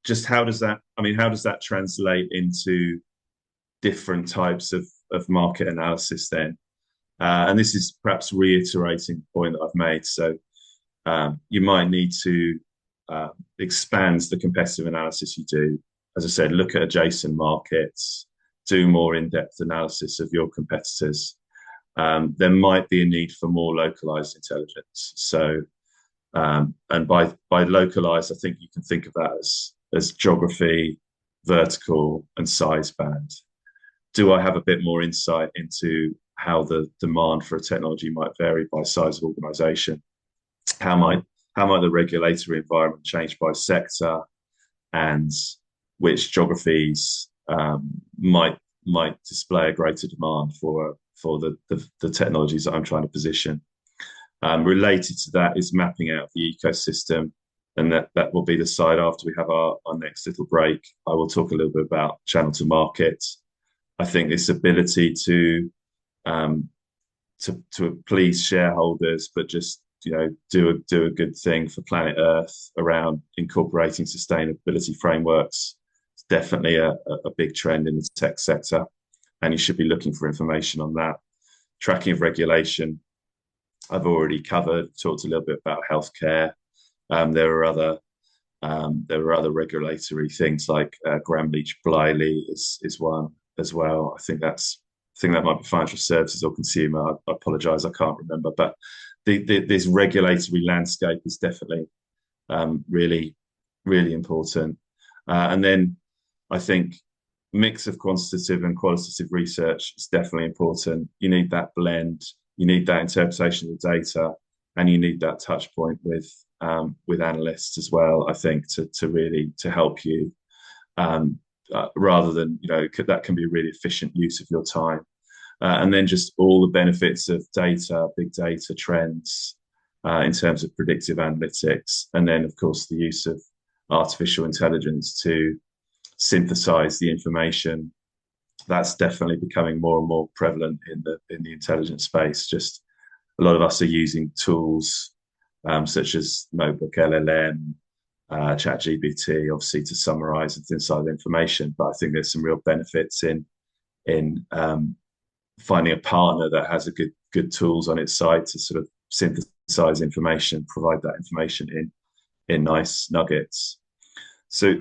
just how does that, I mean, how does that translate into different types of market analysis then? And this is perhaps reiterating the point that I've made. So you might need to expand the competitive analysis you do. As I said, look at adjacent markets, do more in-depth analysis of your competitors. There might be a need for more localized intelligence. So, and by localized, I think you can think of that as geography, vertical, and size band. Do I have a bit more insight into how the demand for a technology might vary by size of organization? How might the regulatory environment change by sector, and which geographies might display a greater demand for the technologies that I'm trying to position. Related to that is mapping out the ecosystem, and that will be the side after we have our next little break. I will talk a little bit about channel to market. I think this ability to please shareholders, but just do a good thing for planet Earth around incorporating sustainability frameworks. It's definitely a big trend in the tech sector, and you should be looking for information on that. Tracking of regulation, I've already covered. Talked a little bit about healthcare. There are other regulatory things like Gramm-Leach-Bliley is one as well. I think that might be financial services or consumer. I apologise, I can't remember. But this regulatory landscape is definitely really, really important. And then I think mix of quantitative and qualitative research is definitely important. You need that blend, you need that interpretation of the data, and you need that touch point with analysts as well, I think, to really help you, rather than, that can be a really efficient use of your time. And then just all the benefits of data, big data trends, in terms of predictive analytics. And then, of course, the use of artificial intelligence to synthesize the information. That's definitely becoming more and more prevalent in the intelligence space. Just a lot of us are using tools such as Notebook LLM, ChatGPT, obviously, to summarize and synthesize information. But I think there's some real benefits in finding a partner that has a good tools on its side to sort of synthesize information, provide that information in nice nuggets. So